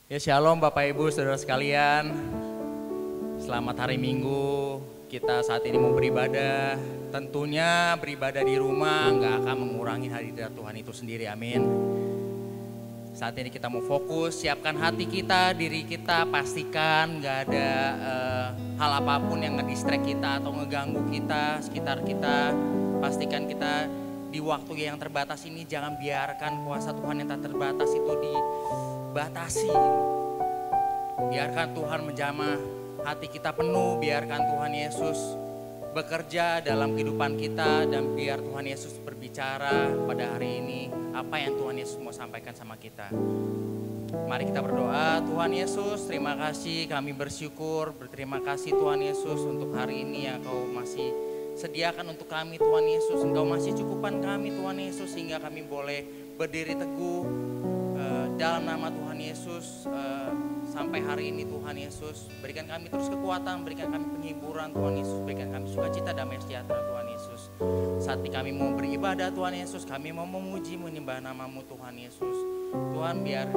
Ya shalom Bapak Ibu Saudara sekalian. Selamat hari Minggu. Kita saat ini mau beribadah. Tentunya beribadah di rumah nggak akan mengurangi hadirat Tuhan itu sendiri, amin. Saat ini kita mau fokus, siapkan hati kita, diri kita, pastikan nggak ada hal apapun yang nge-distract kita atau ngeganggu kita, sekitar kita. Pastikan kita di waktu yang terbatas ini jangan biarkan kuasa Tuhan yang tak terbatas itu dibatasi. Biarkan Tuhan menjamah hati kita penuh, biarkan Tuhan Yesus bekerja dalam kehidupan kita, dan biar Tuhan Yesus berbicara pada hari ini apa yang Tuhan Yesus mau sampaikan sama kita. Mari kita berdoa. Tuhan Yesus, terima kasih, kami bersyukur, berterima kasih Tuhan Yesus untuk hari ini yang Kau masih sediakan untuk kami Tuhan Yesus. Engkau masih cukupkan kami Tuhan Yesus sehingga kami boleh berdiri teguh dalam nama Tuhan Yesus. Sampai hari ini Tuhan Yesus, berikan kami terus kekuatan, berikan kami penghiburan Tuhan Yesus, berikan kami sukacita, damai sejahtera Tuhan Yesus. Saat ini kami mau beribadah Tuhan Yesus, kami mau memuji menyembah nama-Mu Tuhan Yesus. Tuhan biar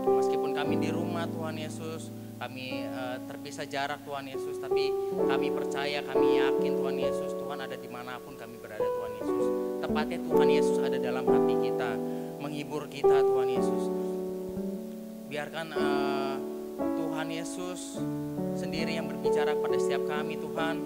meskipun kami di rumah Tuhan Yesus, kami terpisah jarak Tuhan Yesus, tapi kami percaya, kami yakin Tuhan Yesus, Tuhan ada dimanapun kami berada Tuhan Yesus. Tepatnya Tuhan Yesus ada dalam hati kita, menghibur kita Tuhan Yesus. Biarkan Tuhan Yesus sendiri yang berbicara pada setiap kami Tuhan,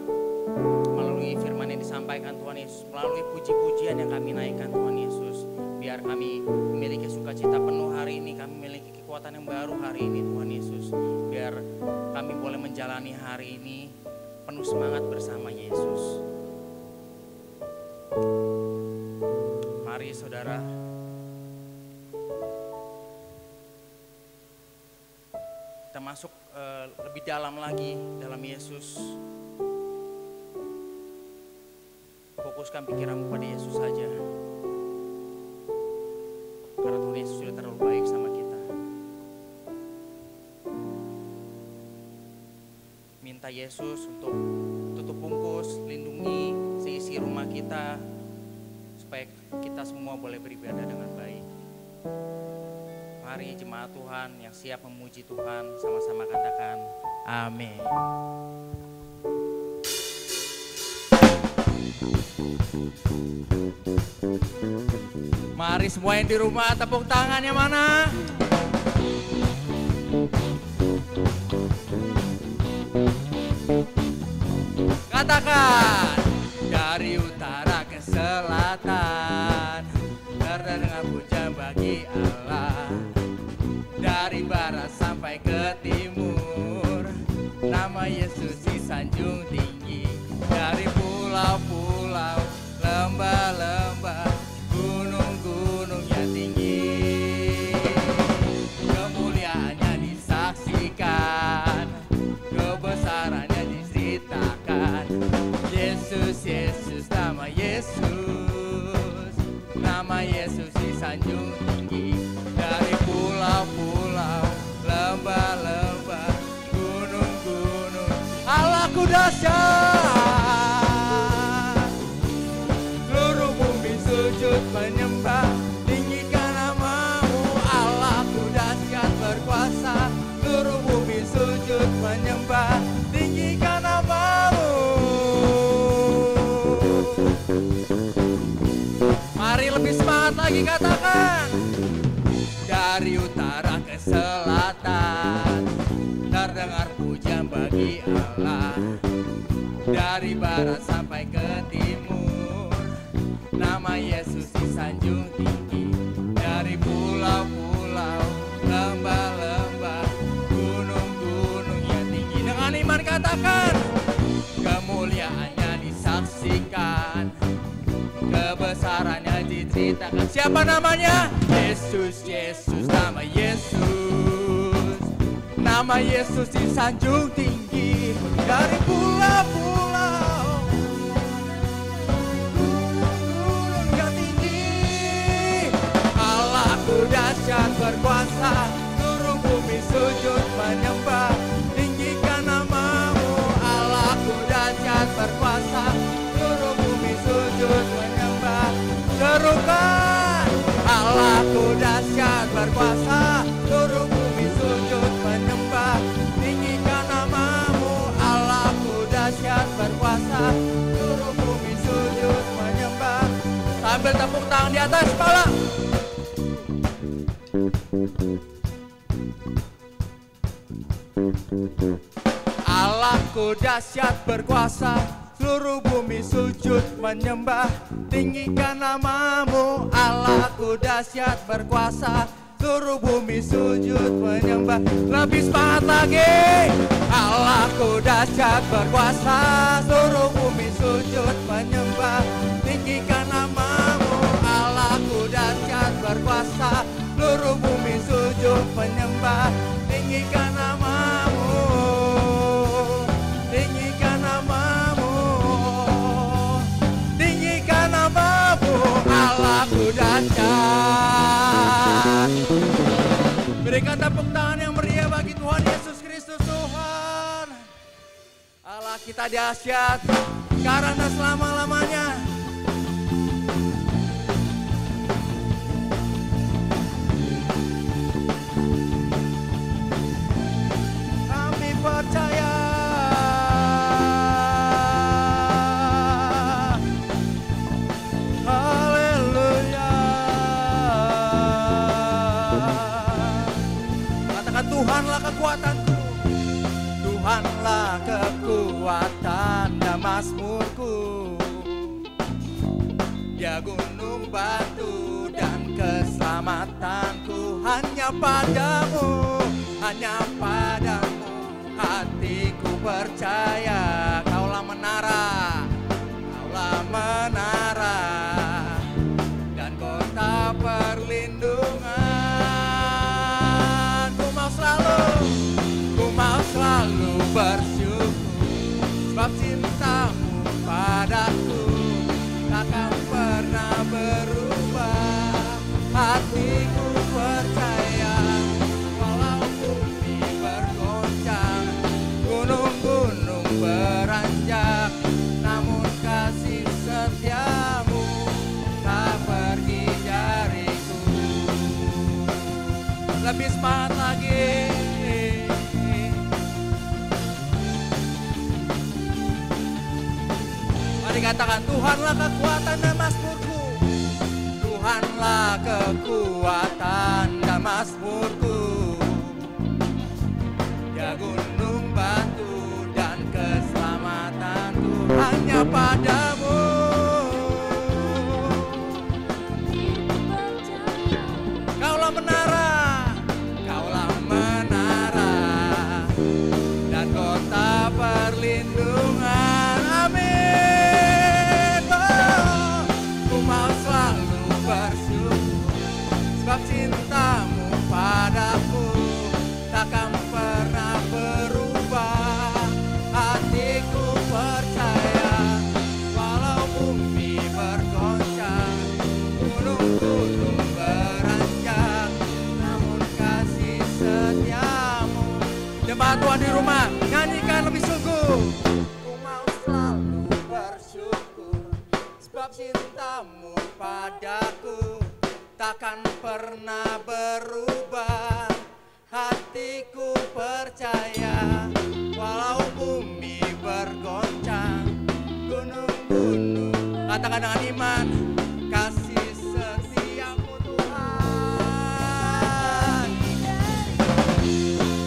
melalui firman yang disampaikan Tuhan Yesus, melalui puji-pujian yang kami naikkan Tuhan Yesus. Biar kami memiliki sukacita penuh hari ini, kami memiliki kekuatan yang baru hari ini Tuhan Yesus. Biar kami boleh menjalani hari ini penuh semangat bersama Yesus. Mari saudara, kita masuk lebih dalam lagi dalam Yesus. Fokuskan pikiranmu pada Yesus saja. Karena Tuhan Yesus sudah terlalu baik sama kita. Minta Yesus untuk tutup bungkus, lindungi seisi rumah kita, supaya kita semua boleh beribadah dengan baik. Mari jemaat Tuhan yang siap memuji Tuhan, sama-sama katakan amin. Mari semua yang di rumah, tepuk tangannya mana? Katakan, dari utara ke selatan terdengar pujian bagi Allah. Dari barat sampai ke timur, nama Yesus disanjung tinggi. Dari pulau-pulau, lembah-lembah, gunung-gunung yang tinggi, kemuliaannya disaksikan, kebesarannya diceritakan. Yesus, Yesus, nama Yesus, nama Yesus disanjung tinggi. Dari pulau-pulau, lembah-lembah, gunung-gunung, Allahku dahsyat. Seluruh bumi sujud menyembah, tinggikan nama-Mu. Allahku dahsyat berkuasa. Seluruh bumi sujud menyembah, tinggikan nama-Mu. Mari lebih semangat lagi, katakan. Dari utara ke selatan terdengar pujian bagi Allah. Dari barat sampai ke timur, nama Yesus disanjung tinggi. Dari pulau-pulau, lembah-lembah, gunung-gunung yang tinggi. Dengan iman katakan, kemuliaannya disaksikan, kebesarannya diceritakan. Siapa namanya? Yesus, Yesus, nama Yesus. Nama Yesus disanjung tinggi. Dari pulau-pulau, gunung-gunung yang tinggi, Allahku dahsyat berkuasa. Seluruh bumi sujud menyembah, tinggikan nama-Mu. Allahku dahsyat berkuasa. Seluruh bumi sujud menyembah. Serukan, Allahku dahsyat berkuasa. Seluruh bumi tepuk tangan di atas kepala. Allahku dahsyat berkuasa, seluruh bumi sujud menyembah, tinggikan namamu. Allahku dahsyat berkuasa, seluruh bumi sujud menyembah. Lebih semangat lagi. Allahku dahsyat berkuasa, seluruh bumi sujud menyembah, tinggikan namamu. Allahku dahsyat berkuasa, seluruh bumi sujud menyembah, tinggikan namamu. Tinggikan namamu. Tinggikan namamu. Allahku dahsyat. Berikan tepuk tangan yang meriah bagi Tuhan Yesus Kristus Tuhan. Allah kita dahsyat karena selama-lamanya. Kami percaya. Tuhanlah kekuatanku, Tuhanlah kekuatan dan mazmurku. Dia gunung batu dan keselamatanku. Hanya padamu, hanya padamu hatiku percaya. Kaulah menara, kaulah menara dan kota perlindungan. Ku mau selalu bersyukur, sebab cintamu padaku takkan pernah berubah. Hatiku percaya, walau bumi bergoncang, gunung-gunung beranjak, namun kasih setiamu tak pergi dariku. Lebih semangat lagi. Mari katakan, Tuhanlah kekuatan dan mazmurku. Tuhanlah kekuatan dan mazmurku. Dia gunung batu dan keselamatanku. Hanya padamu. Kaulah menara, kaulah menara dan kota perlindungan. Amin. Oh, ku mau selalu bersyukur, sebab cintamu padaku takkan pernah berubah. Hatiku percaya, walau bumi bergoncang, gunung-gunung beranjak, namun kasih setiamu. Jemaat Tuhan di rumah, nyanyikan lebih sungguh. Ku mau selalu bersyukur, sebab cintamu padaku takkan pernah berubah. Hatiku percaya, walau bumi bergoncang, gunung-gunung. Katakan dengan iman, kasih setiamu Tuhan.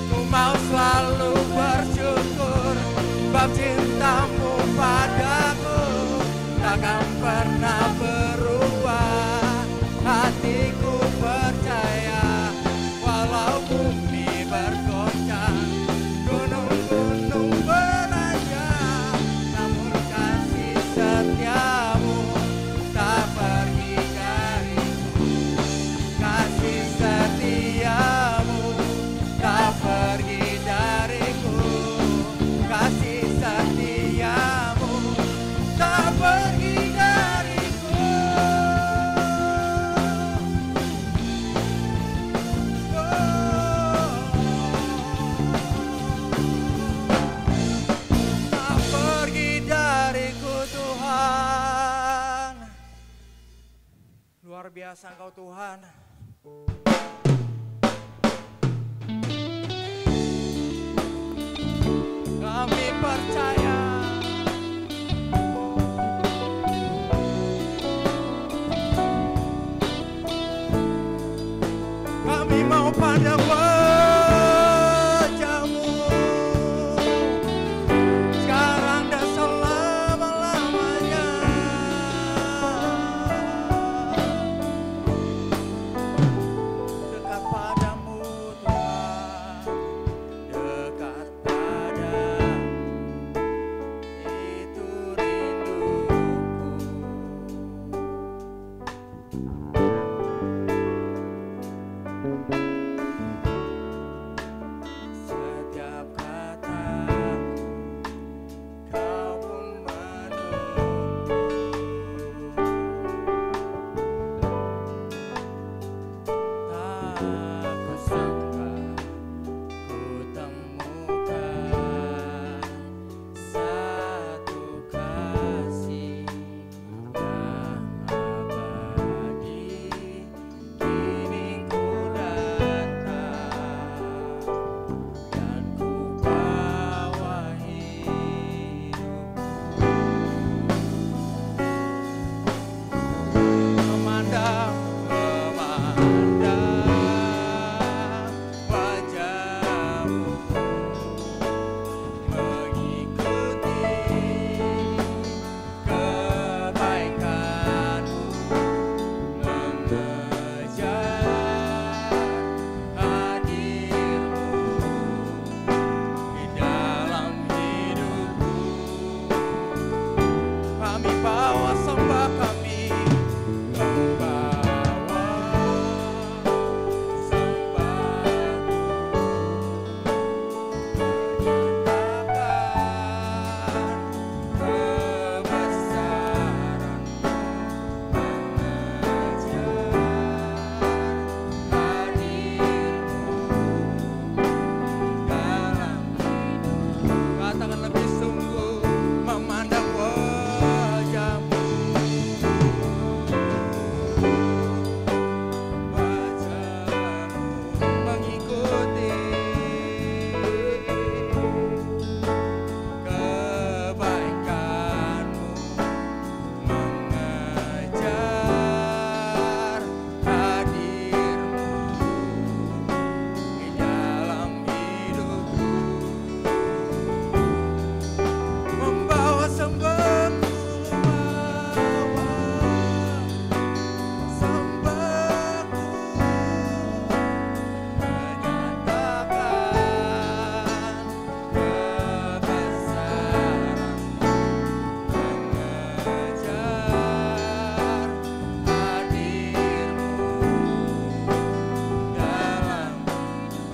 Ku mau selalu bersyukur, sebab cintamu padaku takkan pernah berubah. Hatiku percaya, walau bumi bergoncang, gunung-gunung beranjak, namun kasih setiamu tak pergi dariku. Kasih setiamu tak pergi dariku. Kasih setiamu tak pergi dariku. Tak pergi dariku Tuhan. Luar biasa Engkau Tuhan. Kami percaya. mau pandang wajah-Mu sekarang dan selama-lamanya. Dekat padamu Tuhan, dekat pada itu rinduku. Setiap kata Kau pun menunggu. Tak kusangka ku temukan satu kasih yang abadi. Kini ku datang dan ku bawa hidupku, memandang wajah-Mu, mengikuti kebaikan-Mu, mengejar hadir-Mu di dalam hidupku. Kami bawa sembah kami, membawa sembah-Mu, menyatakan kebesaran-Mu, mengejar hadir-Mu dalam hidup. Katakan lebih sungguh, memandang wajah-Mu, mengikuti kebaikan-Mu, mengejar hadir-Mu di dalam hidupku, membawa sembahku, membawa sembahku, menyatakan kebesaran-Mu,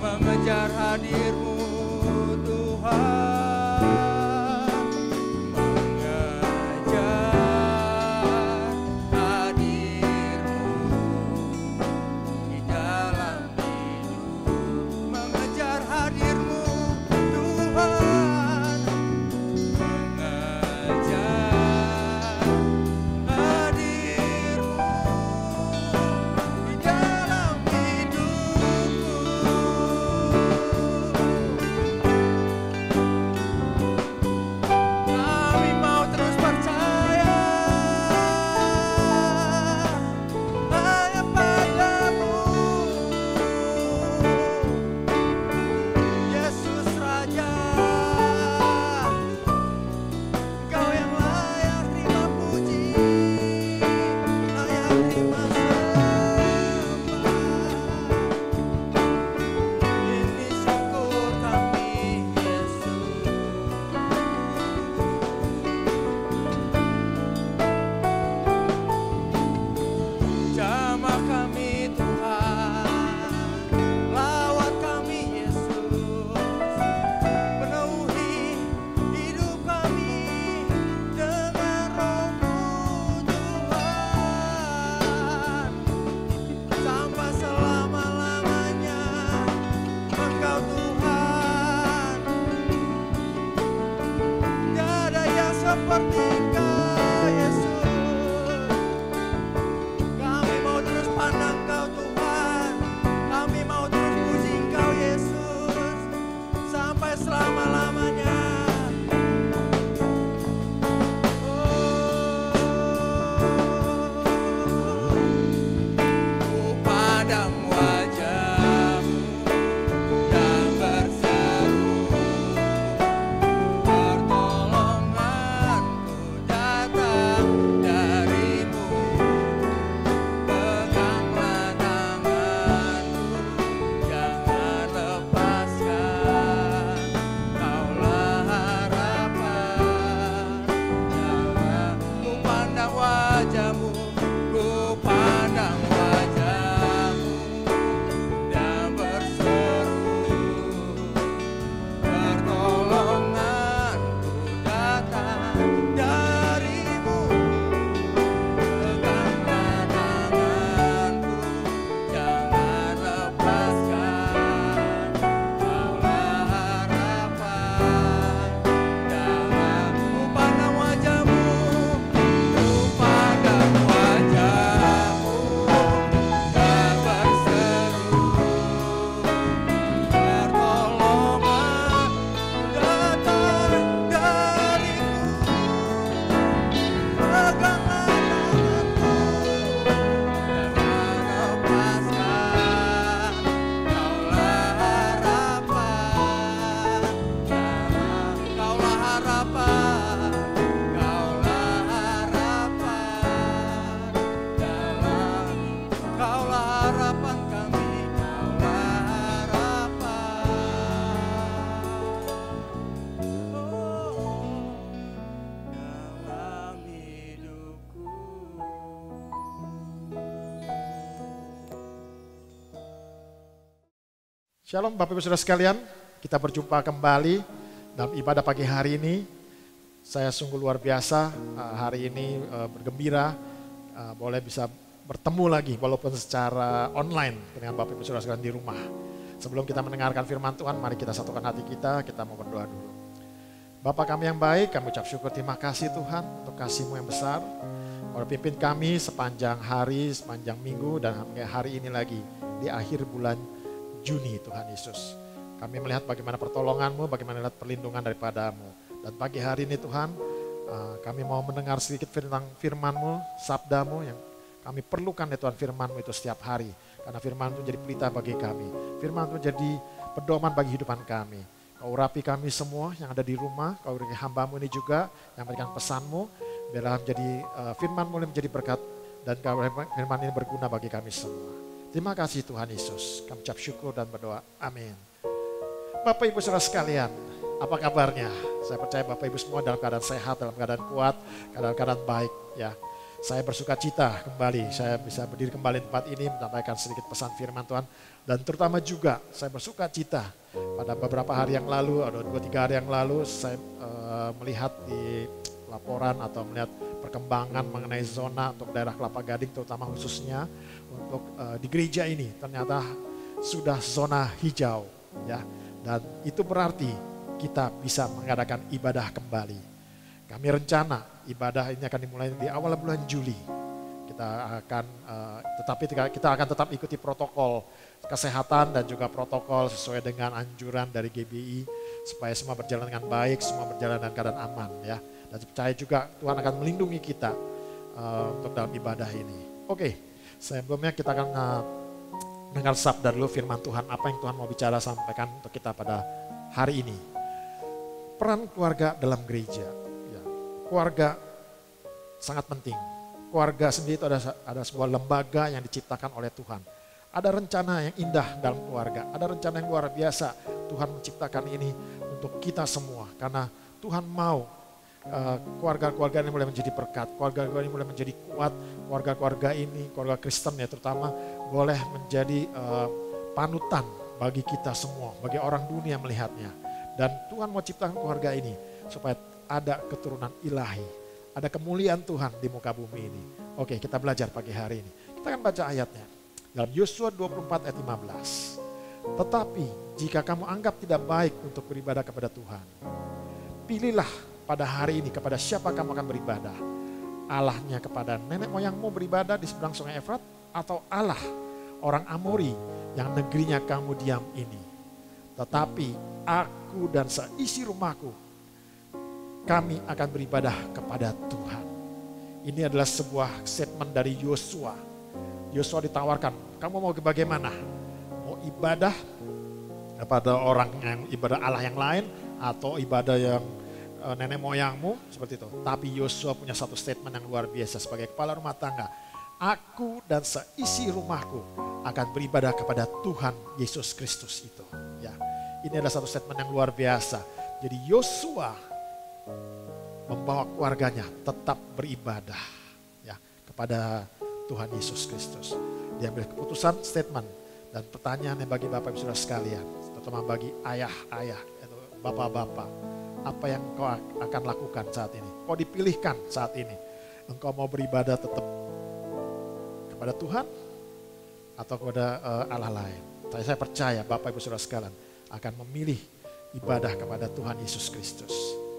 mengejar hadir-Mu Tuhan, mengejar hadir-Mu di dalam hidup, mengejar hadir-Mu Tuhan, mengejar hadir-Mu di dalam hidupku. Shalom Bapak Ibu Saudara sekalian, kita berjumpa kembali dalam ibadah pagi hari ini. Saya sungguh luar biasa hari ini bergembira boleh bisa bertemu lagi walaupun secara online dengan Bapak Ibu Saudara sekalian di rumah. Sebelum kita mendengarkan firman Tuhan, mari kita satukan hati kita mau berdoa dulu. Bapa kami yang baik, kami ucap syukur terima kasih Tuhan untuk kasih-Mu yang besar. Kau pimpin kami sepanjang hari, sepanjang minggu dan hari ini lagi di akhir bulan Juni Tuhan Yesus. Kami melihat bagaimana pertolongan-Mu, bagaimana melihat perlindungan daripada-Mu. Dan pagi hari ini Tuhan, kami mau mendengar sedikit tentang firman-Mu, sabda-Mu yang kami perlukan ya Tuhan, firman-Mu itu setiap hari. Karena firman itu jadi pelita bagi kami. Firman itu jadi pedoman bagi kehidupan kami. Kau urapi kami semua yang ada di rumah, Kau urapi hamba-Mu ini juga yang memberikan pesan-Mu. Biarlah menjadi firman-Mu menjadi berkat dan firman ini berguna bagi kami semua. Terima kasih Tuhan Yesus. Kami ucap syukur dan berdoa. Amin. Bapak Ibu Saudara sekalian, apa kabarnya? Saya percaya Bapak Ibu semua dalam keadaan sehat, dalam keadaan kuat, dalam keadaan baik. Ya, saya bersuka cita kembali. Saya bisa berdiri kembali di tempat ini menyampaikan sedikit pesan firman Tuhan. Dan terutama juga saya bersuka cita pada beberapa hari yang lalu, atau 2-3 hari yang lalu, saya melihat di laporan atau melihat perkembangan mengenai zona untuk daerah Kelapa Gading terutama khususnya untuk di gereja ini ternyata sudah zona hijau ya, dan itu berarti kita bisa mengadakan ibadah kembali. Kami rencana ibadah ini akan dimulai di awal bulan Juli. Kita akan kita akan tetap ikuti protokol kesehatan dan juga protokol sesuai dengan anjuran dari GBI supaya semua berjalan dengan baik, semua berjalan dalam keadaan aman ya. Dan percaya juga Tuhan akan melindungi kita untuk dalam ibadah ini. Oke, sebelumnya kita akan dengar sabda dulu firman Tuhan, apa yang Tuhan mau bicara sampaikan untuk kita pada hari ini. Peran keluarga dalam gereja. Ya, keluarga sangat penting. Keluarga sendiri itu ada sebuah lembaga yang diciptakan oleh Tuhan. Ada rencana yang indah dalam keluarga, ada rencana yang luar biasa. Tuhan menciptakan ini untuk kita semua karena Tuhan mau keluarga-keluarga ini boleh menjadi berkat, keluarga-keluarga ini boleh menjadi kuat, keluarga-keluarga ini, keluarga Kristen ya terutama, boleh menjadi panutan bagi kita semua, bagi orang dunia melihatnya. Dan Tuhan mau ciptakan keluarga ini supaya ada keturunan ilahi, ada kemuliaan Tuhan di muka bumi ini. Oke, kita belajar pagi hari ini. Kita akan baca ayatnya dalam Yosua 24 ayat 15. Tetapi jika kamu anggap tidak baik untuk beribadah kepada Tuhan, pilihlah pada hari ini kepada siapa kamu akan beribadah. Allahnya kepada nenek moyangmu beribadah di seberang sungai Efrat, atau Allah orang Amori yang negerinya kamu diam ini. Tetapi aku dan seisi rumahku, kami akan beribadah kepada Tuhan. Ini adalah sebuah statement dari Yosua. Yosua ditawarkan, kamu mau bagaimana? Mau ibadah kepada orang yang ibadah Allah yang lain, atau ibadah yang nenek moyangmu seperti itu. Tapi Yosua punya satu statement yang luar biasa sebagai kepala rumah tangga. Aku dan seisi rumahku akan beribadah kepada Tuhan Yesus Kristus itu. Ya, ini adalah satu statement yang luar biasa. Jadi Yosua membawa keluarganya tetap beribadah ya kepada Tuhan Yesus Kristus. Dia ambil keputusan statement dan pertanyaannya bagi Bapak Ibu Saudara sekalian, terutama bagi ayah-ayah atau bapak-bapak. Apa yang kau akan lakukan saat ini? Kau dipilihkan saat ini. Engkau mau beribadah tetap kepada Tuhan atau kepada Allah lain? Saya percaya Bapak Ibu Saudara sekalian akan memilih ibadah kepada Tuhan Yesus Kristus.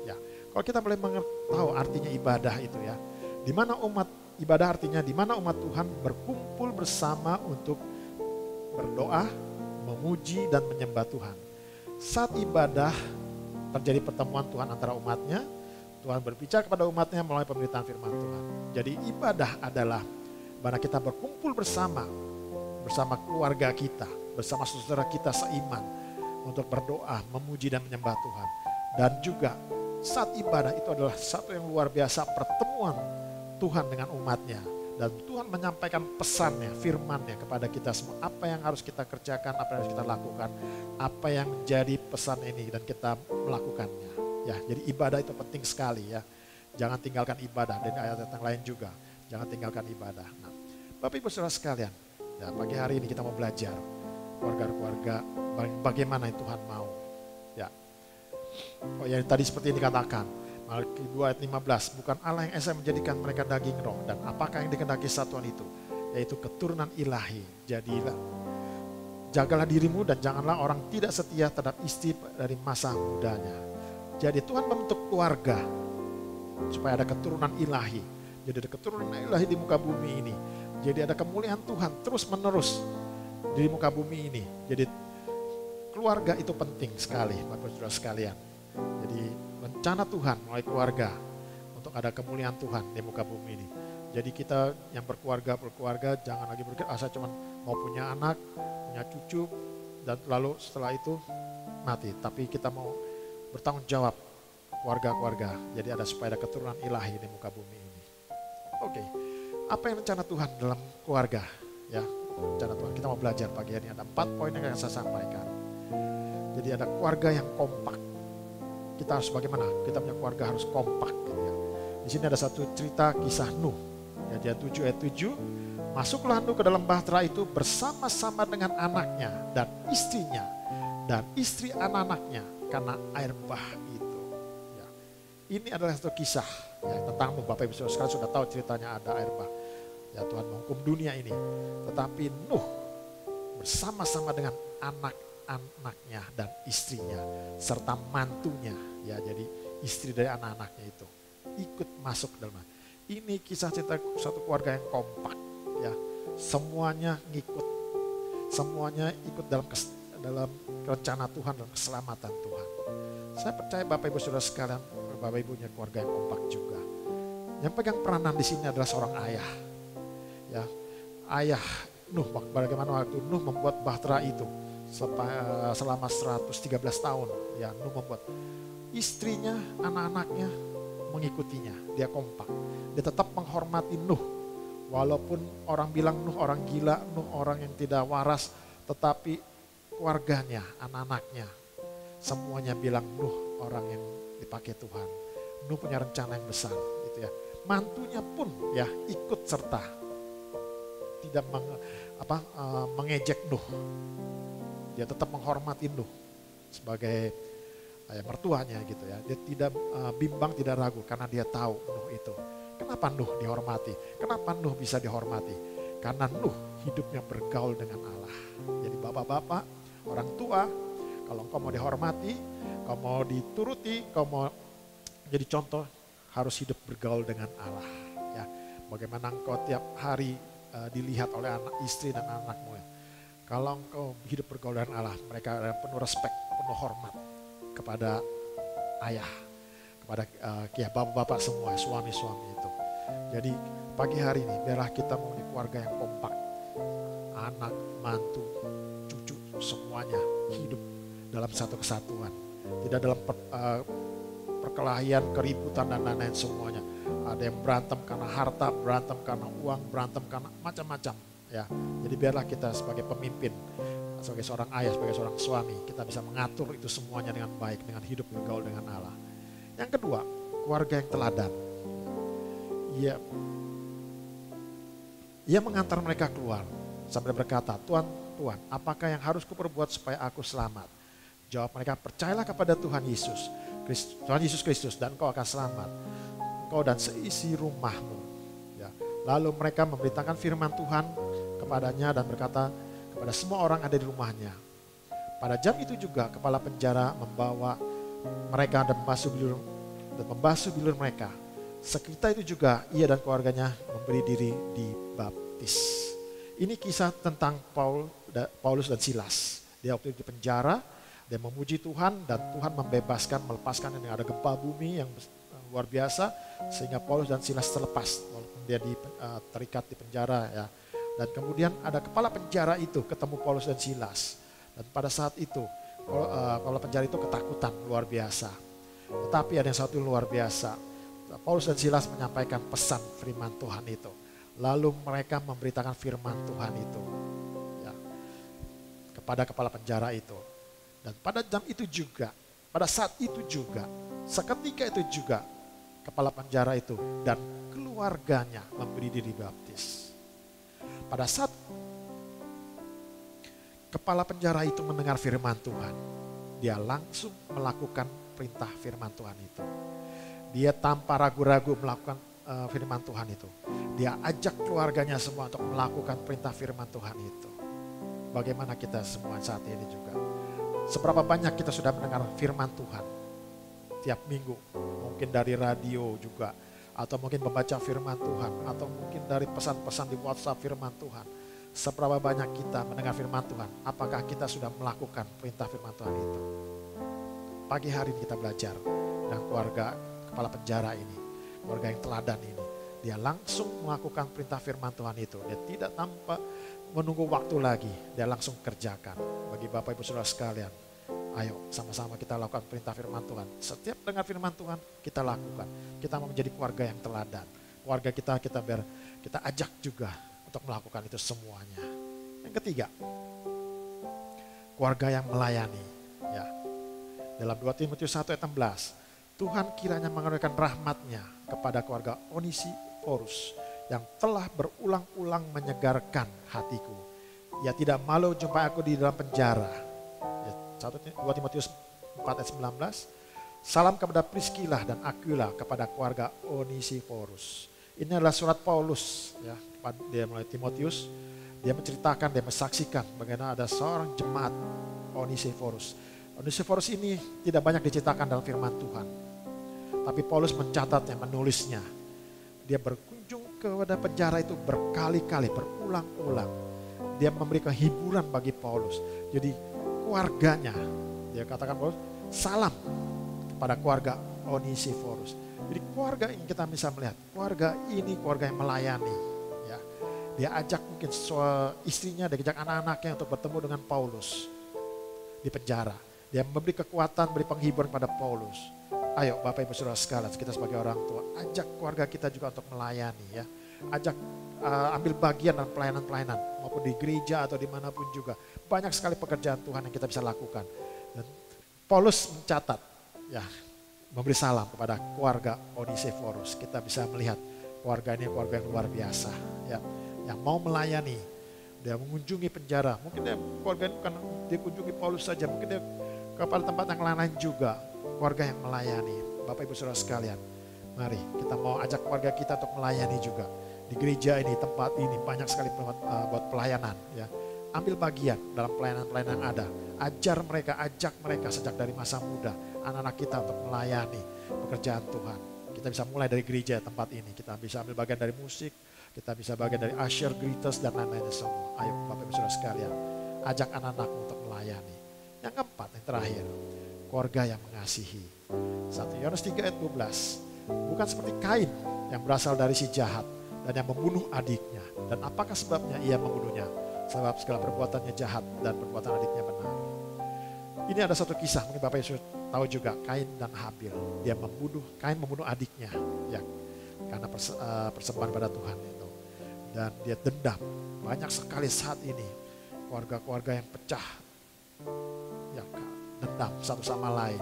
Ya, kalau kita boleh tahu artinya ibadah itu ya. Di mana umat ibadah artinya di mana umat Tuhan berkumpul bersama untuk berdoa, memuji dan menyembah Tuhan. Saat ibadah terjadi pertemuan Tuhan antara umatnya, Tuhan berbicara kepada umatnya melalui pemberitaan firman Tuhan. Jadi ibadah adalah mana kita berkumpul bersama keluarga kita, bersama saudara kita seiman untuk berdoa, memuji dan menyembah Tuhan. Dan juga saat ibadah itu adalah satu yang luar biasa, pertemuan Tuhan dengan umatnya. Dan Tuhan menyampaikan pesannya, firmannya kepada kita semua. Apa yang harus kita kerjakan, apa yang harus kita lakukan. Apa yang menjadi pesan ini dan kita melakukannya. Ya, jadi ibadah itu penting sekali ya. Jangan tinggalkan ibadah, dan ayat-ayat yang lain juga. Jangan tinggalkan ibadah. Nah, Bapak Ibu Saudara sekalian, ya, pagi hari ini kita mau belajar keluarga-keluarga bagaimana yang Tuhan mau. Ya. Oh ya, tadi seperti yang dikatakan, Malaki 2 ayat 15, bukan Allah yang esa menjadikan mereka daging roh, dan apakah yang dikehendaki satuan itu, yaitu keturunan ilahi. Jadilah, jagalah dirimu dan janganlah orang tidak setia terhadap istri dari masa mudanya. Jadi Tuhan membentuk keluarga supaya ada keturunan ilahi. Jadi ada keturunan ilahi di muka bumi ini. Jadi ada kemuliaan Tuhan terus menerus di muka bumi ini. Jadi keluarga itu penting sekali, Bapak Saudara sekalian. Jadi rencana Tuhan melalui keluarga untuk ada kemuliaan Tuhan di muka bumi ini. Jadi kita yang berkeluarga jangan lagi berpikir saya cuma mau punya anak, punya cucu, dan lalu setelah itu mati. Tapi kita mau bertanggung jawab keluarga-keluarga. Jadi ada supaya ada keturunan ilahi di muka bumi ini. Oke, apa yang rencana Tuhan dalam keluarga? Ya, rencana Tuhan. Kita mau belajar pagi hari ini. Ada 4 poin yang akan saya sampaikan. Jadi ada keluarga yang kompak. Kita harus bagaimana? Kita punya keluarga harus kompak. Gitu ya. Di sini ada satu cerita kisah Nuh. Ya, dia 7 ayat 7. Masuklah Nuh ke dalam bahtera itu bersama-sama dengan anaknya dan istrinya dan istri anak-anaknya karena air bah itu. Ya. Ini adalah satu kisah ya, tentang Nuh. Bapak Ibu Saudara sekalian sudah tahu ceritanya ada air bah. Ya, Tuhan menghukum dunia ini. Tetapi Nuh bersama-sama dengan anak-anaknya dan istrinya serta mantunya. Ya, jadi istri dari anak-anaknya itu ikut masuk dalam. Ini kisah cerita satu keluarga yang kompak. Ya, semuanya ngikut, semuanya ikut dalam rencana Tuhan dan keselamatan Tuhan. Saya percaya Bapak Ibu Saudara sekalian, Bapak Ibunya keluarga yang kompak juga. Yang pegang peranan di sini adalah seorang ayah. Ya, ayah Nuh, bagaimana waktu Nuh membuat bahtera itu selama 113 tahun. Ya, Nuh membuat istrinya, anak-anaknya mengikutinya. Dia kompak. Dia tetap menghormati Nuh. Walaupun orang bilang Nuh orang gila, Nuh orang yang tidak waras, tetapi keluarganya, anak-anaknya, semuanya bilang Nuh orang yang dipakai Tuhan. Nuh punya rencana yang besar, gitu ya. Mantunya pun ya ikut serta, tidak mengejek Nuh. Dia tetap menghormati Nuh sebagai mertuanya, gitu ya. Dia tidak bimbang, tidak ragu karena dia tahu Nuh itu. Kenapa Nuh dihormati? Kenapa Nuh bisa dihormati? Karena Nuh hidupnya bergaul dengan Allah. Jadi bapak-bapak, orang tua, kalau engkau mau dihormati, kau mau dituruti, kau mau jadi contoh, harus hidup bergaul dengan Allah. Ya, bagaimana engkau tiap hari dilihat oleh anak istri dan anakmu. Ya. Kalau engkau hidup bergaul dengan Allah, mereka ada penuh respek, penuh hormat kepada ayah, kepada bapak-bapak semua, suami-suami itu. Jadi pagi hari ini biarlah kita mempunyai keluarga yang kompak, anak, mantu, cucu, semuanya hidup dalam satu kesatuan, tidak dalam perkelahian, keributan dan lain-lain semuanya. Ada yang berantem karena harta, berantem karena uang, berantem karena macam-macam. Ya, jadi biarlah kita sebagai pemimpin, sebagai seorang ayah, sebagai seorang suami, kita bisa mengatur itu semuanya dengan baik, dengan hidup bergaul dengan Allah. Yang kedua, keluarga yang teladan. Ia mengantar mereka keluar sambil berkata, Tuhan, apakah yang harus kuperbuat supaya aku selamat? Jawab mereka, percayalah kepada Tuhan Yesus Kristus dan kau akan selamat, kau dan seisi rumahmu. Ya. Lalu mereka memberitakan firman Tuhan kepadanya dan berkata kepada semua orang ada di rumahnya. Pada jam itu juga kepala penjara membawa mereka dan membasuh bilur mereka. Seketika itu juga ia dan keluarganya memberi diri dibaptis. Ini kisah tentang Paulus dan Silas. Dia waktu itu di penjara, dia memuji Tuhan dan Tuhan melepaskan yang ada gempa bumi yang luar biasa sehingga Paulus dan Silas terlepas walaupun dia terikat di penjara ya. Dan kemudian ada kepala penjara itu ketemu Paulus dan Silas. Dan pada saat itu kepala penjara itu ketakutan luar biasa. Tetapi ada yang satu luar biasa. Paulus dan Silas menyampaikan pesan firman Tuhan itu. Lalu mereka memberitakan firman Tuhan itu ya, kepada kepala penjara itu. Dan pada jam itu juga, pada saat itu juga, seketika itu juga kepala penjara itu dan keluarganya memberi diri baptis. Pada saat kepala penjara itu mendengar firman Tuhan, dia langsung melakukan perintah firman Tuhan itu. Dia tanpa ragu-ragu melakukan firman Tuhan itu. Dia ajak keluarganya semua untuk melakukan perintah firman Tuhan itu. Bagaimana kita semua saat ini juga? Seberapa banyak kita sudah mendengar firman Tuhan tiap minggu, mungkin dari radio juga, atau mungkin membaca firman Tuhan, atau mungkin dari pesan-pesan di WhatsApp firman Tuhan. Seberapa banyak kita mendengar firman Tuhan, apakah kita sudah melakukan perintah firman Tuhan itu? Pagi hari ini kita belajar dengan keluarga kepala penjara ini, keluarga yang teladan ini. Dia langsung melakukan perintah firman Tuhan itu. Dia tidak tanpa menunggu waktu lagi, dia langsung kerjakan. Bagi Bapak Ibu Saudara sekalian, ayo sama-sama kita lakukan perintah firman Tuhan. Setiap dengar firman Tuhan, kita lakukan. Kita mau menjadi keluarga yang teladan. Keluarga kita ajak juga untuk melakukan itu semuanya. Yang ketiga, keluarga yang melayani. Ya. Dalam 2 Timotius 1 ayat 16, Tuhan kiranya mengaruniakan rahmat-Nya kepada keluarga Onesiforus yang telah berulang-ulang menyegarkan hatiku. Ia tidak malu jumpai aku di dalam penjara. 2 Timotius 4 ayat 19. Salam kepada Priskila dan Aquila kepada keluarga Onesiforus. Ini adalah surat Paulus ya, dia melalui Timotius. Dia menceritakan, dia mensaksikan bagaimana ada seorang jemaat Onesiforus. Onesiforus ini tidak banyak diceritakan dalam firman Tuhan. Tapi Paulus mencatatnya, menulisnya. Dia berkunjung kepada penjara itu berkali-kali, berulang-ulang. Dia memberikan hiburan bagi Paulus. Jadi keluarganya, dia katakan Paulus, salam kepada keluarga Onesiforus. Jadi keluarga yang kita bisa melihat, keluarga ini keluarga yang melayani. Ya. Dia ajak mungkin istrinya, dia ajak anak-anaknya untuk bertemu dengan Paulus di penjara. Dia memberi kekuatan, beri penghiburan pada Paulus. Ayo Bapak Ibu Saudara sekalian, kita sebagai orang tua, ajak keluarga kita juga untuk melayani ya. Ajak ambil bagian dalam pelayanan-pelayanan, maupun di gereja atau dimanapun juga. Banyak sekali pekerjaan Tuhan yang kita bisa lakukan. Dan Paulus mencatat, ya, memberi salam kepada keluarga Onesiforus. Kita bisa melihat keluarga ini keluarga yang luar biasa, ya, yang mau melayani. Dia mengunjungi penjara, mungkin dia keluarga ini bukan dia kunjungi Paulus saja, mungkin dia kepada tempat yang lain juga. Keluarga yang melayani. Bapak Ibu Saudara sekalian, mari kita mau ajak keluarga kita untuk melayani juga. Di gereja ini, tempat ini banyak sekali buat pelayanan. Ya. Ambil bagian dalam pelayanan-pelayanan yang ada. Ajak mereka sejak dari masa muda. Anak-anak kita untuk melayani pekerjaan Tuhan. Kita bisa mulai dari gereja tempat ini. Kita bisa ambil bagian dari musik. Kita bisa bagian dari usher, greeters, dan lain-lainnya semua. Ayo Bapak Ibu Saudara sekalian, ajak anak-anak untuk melayani. Yang keempat, yang terakhir, keluarga yang mengasihi. 1 Yohanes 3 ayat 12. Bukan seperti Kain yang berasal dari si jahat dan yang membunuh adiknya. Dan apakah sebabnya ia membunuhnya? Sebab segala perbuatannya jahat dan perbuatan adiknya benar. Ini ada satu kisah, mungkin Bapak Yesus tahu juga, Kain dan Habil. Kain membunuh adiknya, ya, karena persembahan pada Tuhan itu. Dan dia dendam. Banyak sekali saat ini keluarga-keluarga yang pecah, ya, dendam satu sama lain.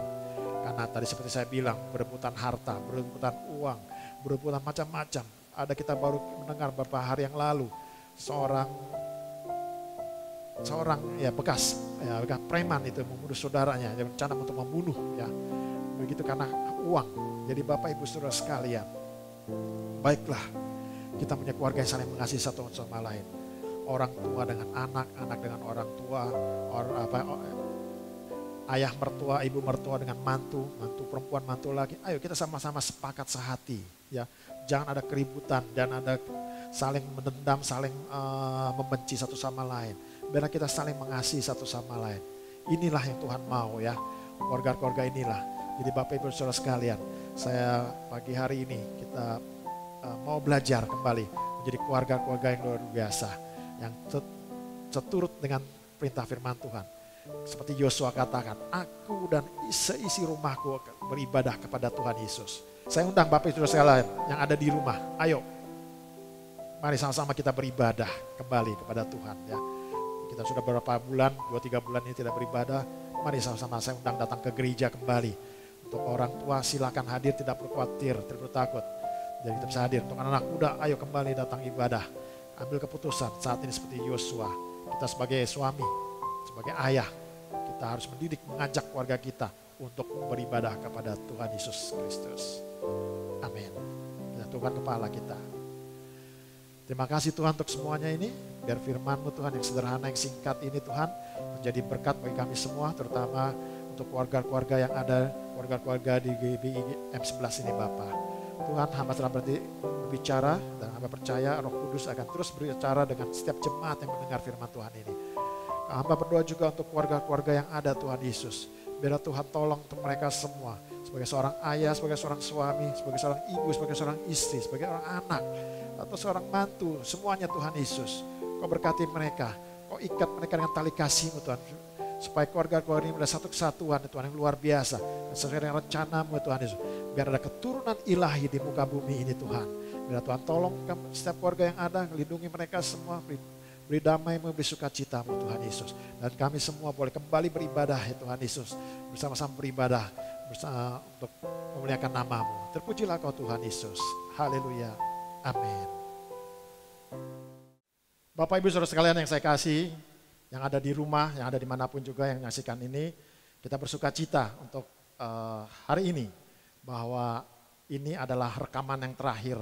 Karena tadi seperti saya bilang, berebutan harta, berebutan uang, berebutan macam-macam. Ada kita baru mendengar beberapa hari yang lalu, seorang ya bekas preman itu membunuh saudaranya, dia berencana untuk membunuh ya. Begitu karena uang. Jadi Bapak Ibu Saudara sekalian, baiklah kita punya keluarga yang saling mengasihi satu sama lain. Orang tua dengan anak, anak dengan orang tua, ayah mertua, ibu mertua dengan mantu perempuan, mantu laki. Ayo kita sama-sama sepakat sehati, ya. Jangan ada keributan, jangan ada saling mendendam, saling membenci satu sama lain. Biar kita saling mengasihi satu sama lain. Inilah yang Tuhan mau, ya. Keluarga-keluarga inilah. Jadi Bapak Ibu Saudara sekalian, saya pagi hari ini kita mau belajar kembali menjadi keluarga-keluarga yang luar biasa, yang seturut dengan perintah firman Tuhan. Seperti Yosua katakan, aku dan seisi rumahku beribadah kepada Tuhan Yesus. Saya undang Bapak Ibu sekalian yang ada di rumah, ayo mari sama-sama kita beribadah kembali kepada Tuhan, ya. Kita sudah beberapa bulan, 2-3 bulan ini tidak beribadah. Mari sama-sama saya undang datang ke gereja kembali. Untuk orang tua silakan hadir, tidak perlu khawatir, tidak perlu takut. Jadi kita bisa hadir. Untuk anak-anak muda, ayo kembali datang ibadah. Ambil keputusan saat ini seperti Yosua. Kita sebagai suami, sebagai ayah, kita harus mendidik, mengajak keluarga kita untuk beribadah kepada Tuhan Yesus Kristus. Amin. Kita tundukkan kepala kita. Terima kasih Tuhan untuk semuanya ini. Biar firman-Mu Tuhan yang sederhana, yang singkat ini Tuhan menjadi berkat bagi kami semua, terutama untuk keluarga-keluarga yang ada, keluarga-keluarga di GBI M11 ini Bapa. Tuhan, hamba telah berbicara dan hamba percaya Roh Kudus akan terus berbicara dengan setiap jemaat yang mendengar firman Tuhan ini. Hamba berdoa juga untuk keluarga-keluarga yang ada Tuhan Yesus. Biarlah Tuhan tolong untuk mereka semua. Sebagai seorang ayah, sebagai seorang suami, sebagai seorang ibu, sebagai seorang istri, sebagai orang anak, atau seorang mantu, semuanya Tuhan Yesus. Kau berkati mereka, Kau ikat mereka dengan tali kasih-Mu Tuhan. Supaya keluarga-keluarga ini menjadi satu kesatuan Tuhan yang luar biasa. Sesuai dengan rencana-Mu Tuhan Yesus. Biar ada keturunan ilahi di muka bumi ini Tuhan. Biar Tuhan tolong setiap keluarga yang ada, lindungi mereka semua. Beri damai-Mu, beri sukacita-Mu Tuhan Yesus. Dan kami semua boleh kembali beribadah ya Tuhan Yesus. Bersama-sama beribadah bersama untuk memuliakan nama-Mu. Terpujilah Kau Tuhan Yesus. Haleluya. Amin. Bapak Ibu Saudara sekalian yang saya kasih, yang ada di rumah, yang ada dimanapun juga yang menyaksikan ini, kita bersuka cita untuk hari ini. Bahwa ini adalah rekaman yang terakhir.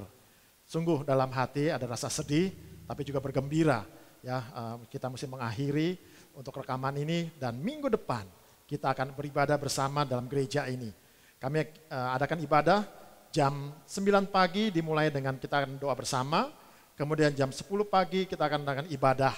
Sungguh dalam hati ada rasa sedih, tapi juga bergembira. Ya, kita mesti mengakhiri untuk rekaman ini dan minggu depan kita akan beribadah bersama dalam gereja ini. Kami adakan ibadah jam 9 pagi dimulai dengan kita akan doa bersama, kemudian jam 10 pagi kita akan adakan ibadah.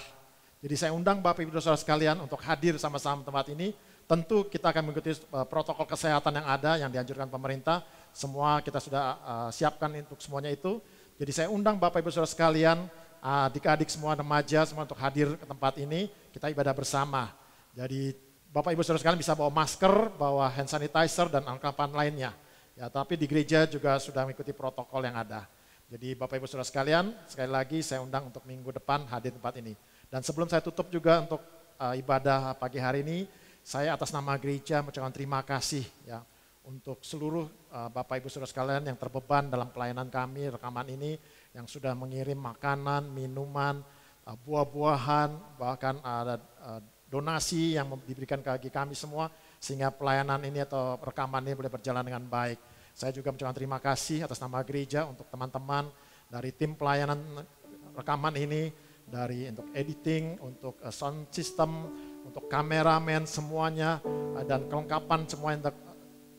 Jadi saya undang Bapak Ibu Saudara sekalian untuk hadir sama-sama tempat ini. Tentu kita akan mengikuti protokol kesehatan yang ada yang dianjurkan pemerintah. Semua kita sudah siapkan untuk semuanya itu. Jadi saya undang Bapak Ibu Saudara sekalian, adik-adik semua remaja semua untuk hadir ke tempat ini, kita ibadah bersama. Jadi Bapak Ibu Saudara sekalian bisa bawa masker, bawa hand sanitizer dan perlengkapan lainnya. Ya, tapi di gereja juga sudah mengikuti protokol yang ada. Jadi Bapak Ibu Saudara sekalian, sekali lagi saya undang untuk minggu depan hadir di tempat ini. Dan sebelum saya tutup juga untuk ibadah pagi hari ini, saya atas nama gereja mengucapkan terima kasih ya untuk seluruh Bapak Ibu Saudara sekalian yang terbeban dalam pelayanan kami, rekaman ini, yang sudah mengirim makanan, minuman, buah-buahan, bahkan ada donasi yang diberikan bagi kami semua, sehingga pelayanan ini atau rekaman ini boleh berjalan dengan baik. Saya juga mengucapkan terima kasih atas nama gereja untuk teman-teman dari tim pelayanan rekaman ini, dari untuk editing, untuk sound system, untuk kameramen semuanya, dan kelengkapan semuanya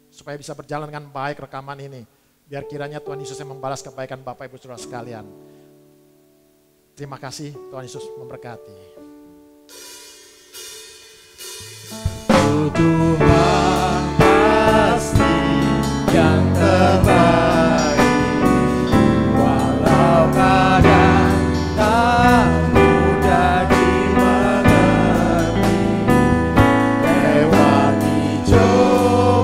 supaya bisa berjalan dengan baik rekaman ini. Biar kiranya Tuhan Yesus yang membalas kebaikan Bapak Ibu Saudara sekalian. Terima kasih, Tuhan Yesus memberkati. Tuhan pasti yang terbaik, walau kadang tak mudah dimengerti, lewati cobaan,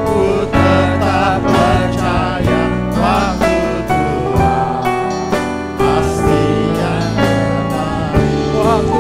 ku tetap percaya waktu Tuhan pasti yang terbaik, waktu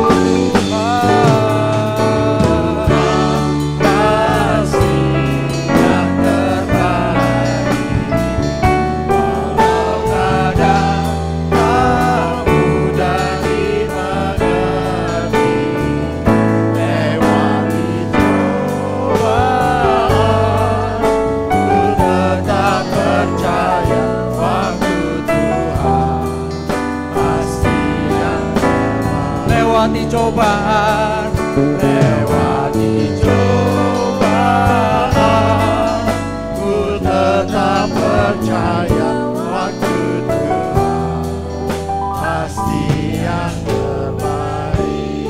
cobaan, lewati cobaan, ku tetap percaya waktu Tuhan pasti yang terbaik.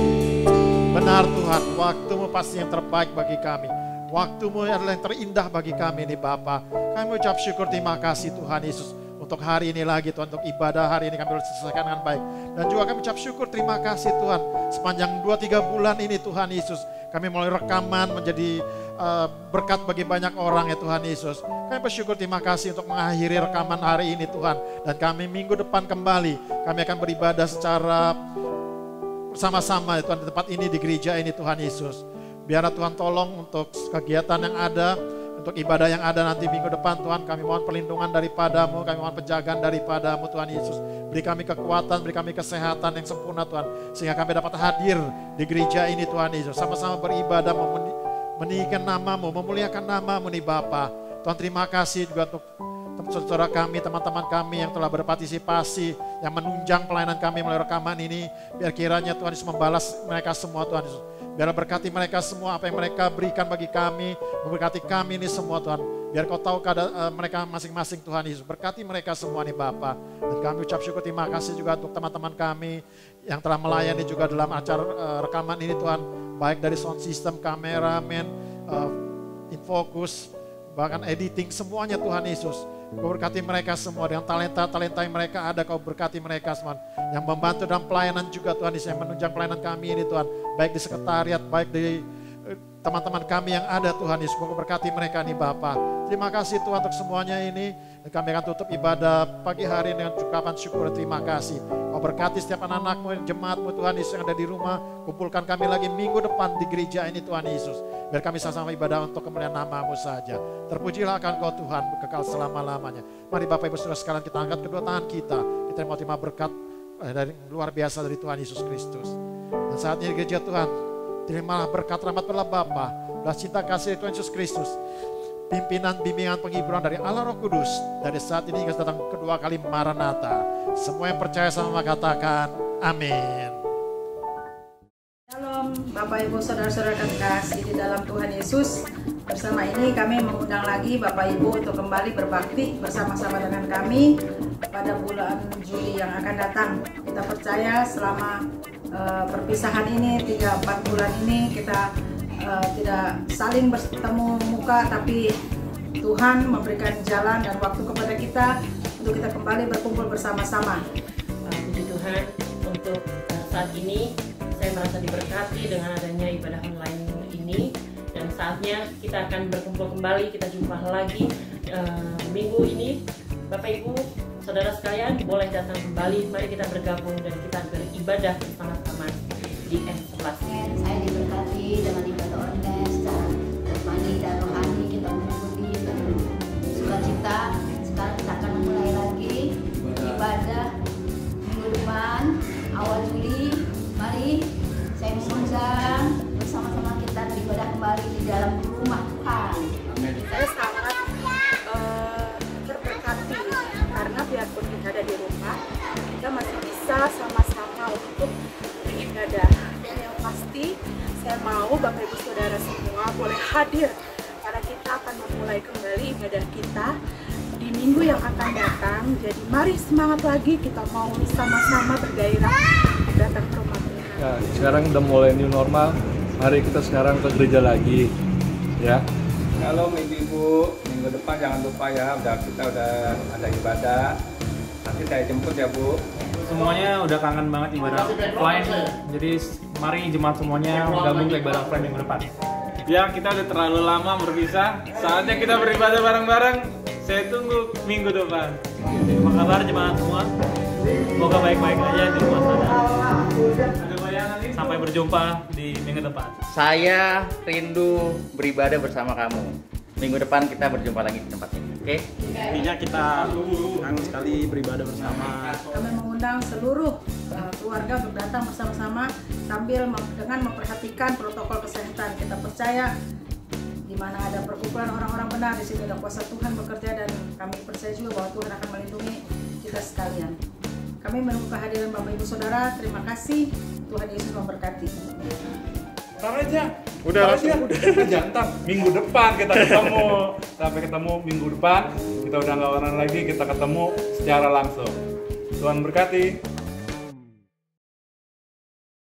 Benar Tuhan, waktu-Mu pasti yang terbaik bagi kami. Waktu-Mu adalah yang terindah bagi kami ini Bapa. Kami ucap syukur, terima kasih Tuhan Yesus. Untuk hari ini lagi Tuhan, untuk ibadah hari ini kami boleh selesaikan dengan baik. Dan juga kami ucap syukur, terima kasih Tuhan. Sepanjang 2-3 bulan ini Tuhan Yesus, kami mulai rekaman menjadi berkat bagi banyak orang ya Tuhan Yesus. Kami bersyukur, terima kasih untuk mengakhiri rekaman hari ini Tuhan. Dan kami minggu depan kembali, kami akan beribadah secara bersama-sama ya Tuhan di tempat ini, di gereja ini Tuhan Yesus. Biarlah Tuhan tolong untuk kegiatan yang ada, Untuk ibadah yang ada nanti minggu depan Tuhan, kami mohon perlindungan daripadamu, kami mohon penjagaan daripadamu Tuhan Yesus. Beri kami kekuatan, beri kami kesehatan yang sempurna Tuhan, sehingga kami dapat hadir di gereja ini Tuhan Yesus, sama-sama beribadah, meninggikan namamu, memuliakan namamu nih Bapa. Tuhan terima kasih juga untuk saudara kami, teman-teman kami yang telah berpartisipasi, yang menunjang pelayanan kami melalui rekaman ini. Biar kiranya Tuhan Yesus membalas mereka semua Tuhan Yesus. Biar berkati mereka semua apa yang mereka berikan bagi kami, memberkati kami ini semua Tuhan. Biar kau tahu keadaan mereka masing-masing Tuhan Yesus. Berkati mereka semua nih Bapa. Dan kami ucap syukur terima kasih juga untuk teman-teman kami yang telah melayani juga dalam acara rekaman ini Tuhan. Baik dari sound system, kameramen, infocus, bahkan editing semuanya Tuhan Yesus. Kau berkati mereka semua dengan talenta-talenta yang mereka ada, kau berkati mereka semua. Yang membantu dalam pelayanan juga Tuhan Yesus, yang menunjang pelayanan kami ini Tuhan. Baik di sekretariat, baik di teman-teman kami yang ada Tuhan Yesus. Kau berkati mereka nih Bapa. Terima kasih Tuhan untuk semuanya ini. Dan kami akan tutup ibadah pagi hari dengan ucapan syukur dan terima kasih. Kau berkati setiap anak-anakmu, jemaatmu Tuhan Yesus yang ada di rumah. Kumpulkan kami lagi minggu depan di gereja ini Tuhan Yesus. Biar kami sama-sama ibadah untuk kemuliaan namamu saja. Terpujilah akan kau Tuhan, kekal selama-lamanya. Mari Bapak Ibu Saudara sekalian kita angkat kedua tangan kita. Kita mau terima berkat dari luar biasa dari Tuhan Yesus Kristus. Dan saat ini gereja Tuhan, terimalah berkat rahmat Allah Bapa, belas cinta kasih Tuhan Yesus Kristus. Pimpinan bimbingan penghiburan dari Allah Roh Kudus. Dari saat ini hingga datang kedua kali Maranatha. Semua yang percaya sama katakan amin. Shalom Bapak Ibu Saudara-saudara terkasih di dalam Tuhan Yesus. Bersama ini kami mengundang lagi Bapak Ibu untuk kembali berbakti bersama-sama dengan kami pada bulan Juli yang akan datang. Kita percaya selama perpisahan ini 3-4 bulan ini kita tidak saling bertemu muka, tapi Tuhan memberikan jalan dan waktu kepada kita untuk kita kembali berkumpul bersama-sama. Puji Tuhan, untuk saat ini saya merasa diberkati dengan adanya ibadah online ini, dan saatnya kita akan berkumpul kembali, kita jumpa lagi minggu ini. Bapak Ibu, saudara sekalian, boleh datang kembali, mari kita bergabung dan kita beribadah bersama-sama di M11. Saya diberkati dengan ibadah online secara jasmani dan rohani. Kita mengikuti sukacita. Sekarang kita akan memulai lagi ibadah minggu depan awal Juli. Mari saya mengundang bersama-sama kita beribadah kembali di dalam rumah Tuhan. Saya sangat terberkati karena biarpun kita ada di rumah, kita masih bisa sama-sama untuk beribadah. Dan yang pasti saya mau Bapak Ibu Saudara semua boleh hadir karena kita akan memulai kembali ibadah kita di minggu yang akan datang. Jadi mari semangat lagi, kita mau sama-sama bergairah datang ke rumah Tuhan. Ya, sekarang udah mulai new normal. Mari kita sekarang ke gereja lagi, ya. Kalau Ibu, minggu depan jangan lupa ya, kita udah ada ibadah. Nanti saya jemput ya Bu. Semuanya udah kangen banget ibadah offline. Jadi mari jemaat semuanya gabung ke ibadah offline minggu depan. Ya, kita udah terlalu lama berpisah. Saatnya kita beribadah bareng-bareng. Saya tunggu minggu depan. Apa kabar jemaat semua? Semoga baik-baik aja di rumah sana. Ada bayangan nih. Sampai berjumpa di minggu depan. Saya rindu beribadah bersama kamu. Minggu depan kita berjumpa lagi di tempat ini. Oke? Intinya kita kangen sekali beribadah bersama. Kami mengundang seluruh keluarga untuk datang bersama-sama sambil dengan memperhatikan protokol kesehatan. Kita percaya di mana ada perkumpulan orang-orang benar, di situ ada kuasa Tuhan bekerja, dan kami percaya juga bahwa Tuhan akan melindungi kita sekalian. Kami menunggu kehadiran Bapak Ibu Saudara. Terima kasih. Tuhan Yesus memberkati. Ntar aja. Udah jantan. Minggu depan kita ketemu. Sampai ketemu minggu depan. Kita udah nggak online lagi. Kita ketemu secara langsung. Tuhan berkati.